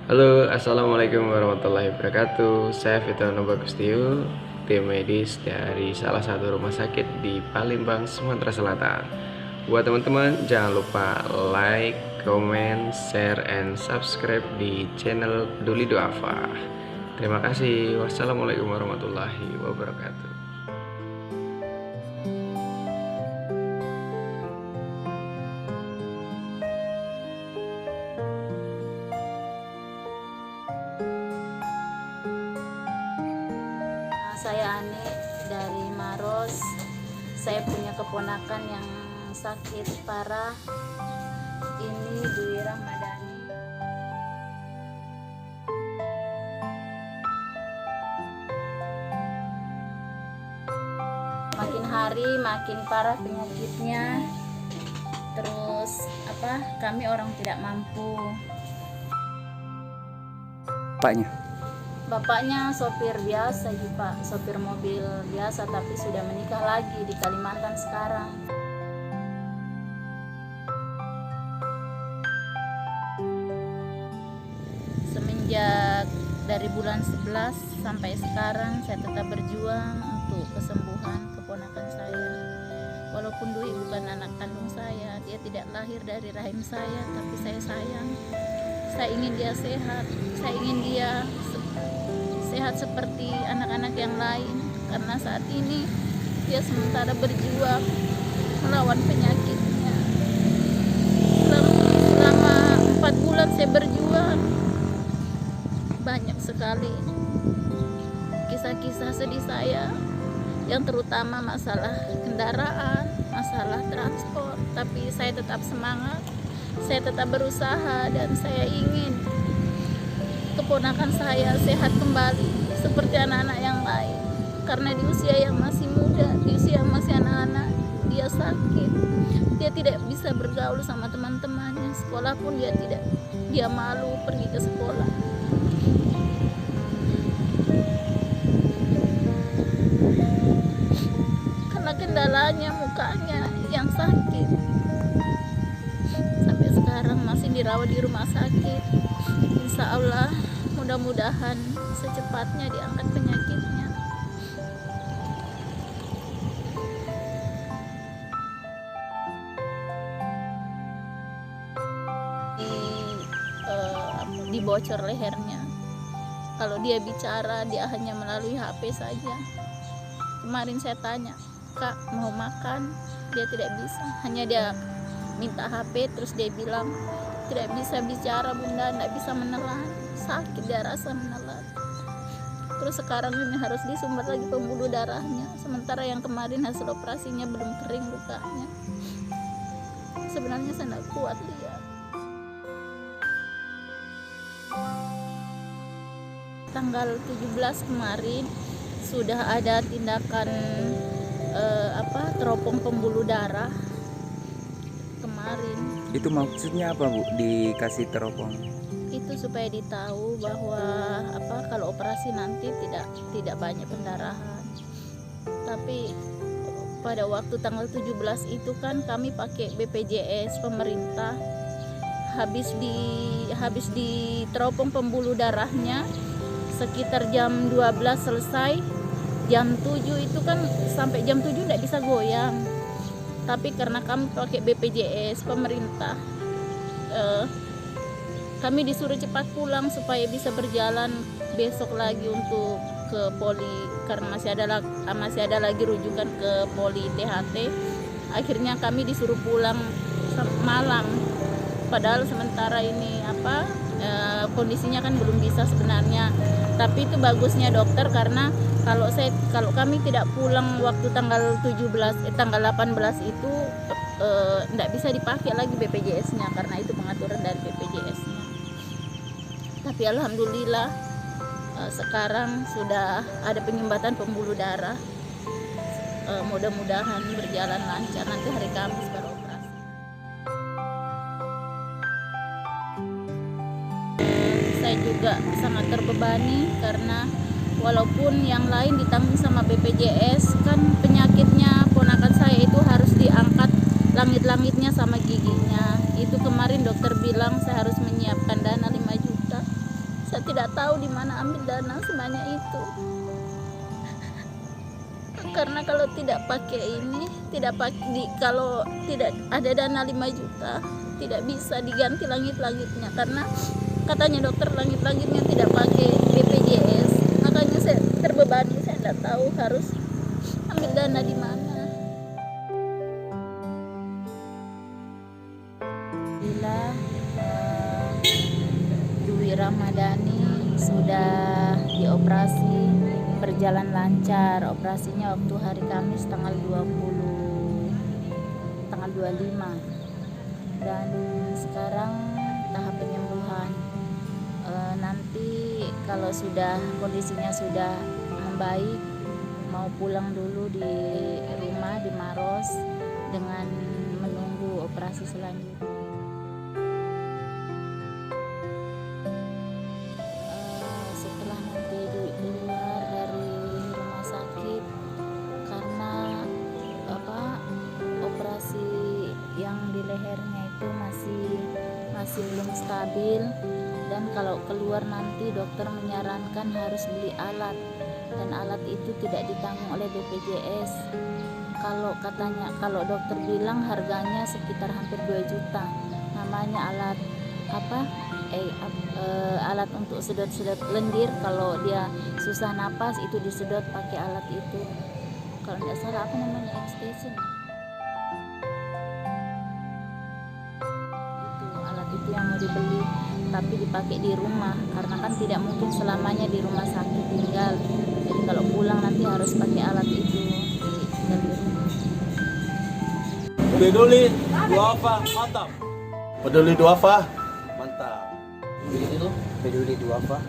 Halo, assalamualaikum warahmatullahi wabarakatuh. Saya Fitono Bagustiu, tim medis dari salah satu rumah sakit di Palembang, Sumatera Selatan. Buat teman-teman, jangan lupa like, comment, share, and subscribe di channel Peduli Duafa. Terima kasih. Wassalamualaikum warahmatullahi wabarakatuh. Saya Ani dari Maros. Saya punya keponakan yang sakit parah. Ini Dwi Rahmadani. Makin hari makin parah penyakitnya. Terus kami orang tidak mampu. Bapaknya sopir biasa Pak, sopir mobil biasa, tapi sudah menikah lagi di Kalimantan sekarang. Semenjak dari bulan 11 sampai sekarang saya tetap berjuang untuk kesembuhan keponakan saya. Walaupun Dwi bukan anak kandung saya, dia tidak lahir dari rahim saya, tapi saya sayang. Saya ingin dia sehat, saya ingin dia sehat seperti anak-anak yang lain, karena saat ini dia sementara berjuang melawan penyakitnya. Selama 4 bulan saya berjuang, banyak sekali kisah-kisah sedih saya, yang terutama masalah kendaraan, masalah transport, tapi saya tetap semangat, saya tetap berusaha, dan saya ingin keponakan saya sehat kembali seperti anak-anak yang lain. Karena di usia yang masih muda, di usia yang masih anak-anak, dia sakit, dia tidak bisa bergaul sama teman-temannya, sekolah pun dia malu pergi ke sekolah. Karena kendalanya mukanya yang sakit, sampai sekarang masih dirawat di rumah sakit. Insya Allah mudah-mudahan secepatnya diangkat penyakitnya. Dibocor lehernya. Kalau dia bicara, dia hanya melalui HP saja. Kemarin saya tanya, "Kak, mau makan?" Dia tidak bisa, hanya dia minta HP, terus dia bilang, "Tidak bisa bicara Bunda, tidak bisa menelan, sakit dia rasa menelan." Terus sekarang ini harus disumbat lagi pembuluh darahnya, sementara yang kemarin hasil operasinya belum kering lukanya. Sebenarnya saya tidak kuat lihat. Tanggal 17 kemarin sudah ada tindakan teropong pembuluh darah kemarin. Itu maksudnya apa Bu, dikasih teropong? Itu supaya ditahu bahwa kalau operasi nanti tidak banyak pendarahan. Tapi pada waktu tanggal 17 itu kan kami pakai BPJS pemerintah. Habis di teropong pembuluh darahnya sekitar jam 12 selesai. Jam 7 itu kan sampai jam 7 tidak bisa goyang. Tapi karena kami pakai BPJS pemerintah, kami disuruh cepat pulang supaya bisa berjalan besok lagi untuk ke poli, karena masih ada lagi rujukan ke poli THT. Akhirnya kami disuruh pulang malam. Padahal sementara ini kondisinya kan belum bisa sebenarnya. Tapi itu bagusnya dokter, karena kalau kami tidak pulang waktu tanggal 18 itu tidak bisa dipakai lagi BPJS-nya, karena itu pengaturan dari BPJS-nya. Tapi alhamdulillah sekarang sudah ada penyumbatan pembuluh darah. Mudah-mudahan berjalan lancar, nanti hari Kamis baru operasi. Saya juga sangat terbebani karena walaupun yang lain ditanggung sama BPJS, kan penyakitnya ponakan saya itu harus diangkat langit-langitnya sama giginya. Itu kemarin dokter bilang saya harus menyiapkan dana 5 juta. tidak tahu di mana ambil dana sebanyak itu. Karena kalau tidak pakai ini, kalau tidak ada dana 5 juta, tidak bisa diganti langit-langitnya, karena katanya dokter langit-langitnya tidak pakai BPJS. Makanya saya terbebani, saya tidak tahu harus ambil dana di mana. Bila Dwi Ramadhani sudah dioperasi, berjalan lancar. Operasinya waktu hari Kamis tanggal 25, dan sekarang tahap penyembuhan. Nanti kalau sudah kondisinya sudah membaik, mau pulang dulu di rumah di Maros dengan menunggu operasi selanjutnya. Setelah nanti keluar dari rumah sakit, karena operasi yang di lehernya itu masih belum stabil, dan kalau keluar nanti dokter menyarankan harus beli alat, dan alat itu tidak ditanggung oleh BPJS. Kalau dokter bilang harganya sekitar hampir 2 juta. Namanya alat alat untuk sedot lendir. Kalau dia susah napas itu disedot pakai alat itu. Kalau tidak salah apa namanya, extension. Alat itu yang mau dibeli, tapi dipakai di rumah, karena kan tidak mungkin selamanya di rumah sakit tinggal. Jadi kalau pulang nanti harus pakai alat itu tinggal di rumah. Peduli duafa mantap. Peduli duafa. Mantap. Peduli duafa.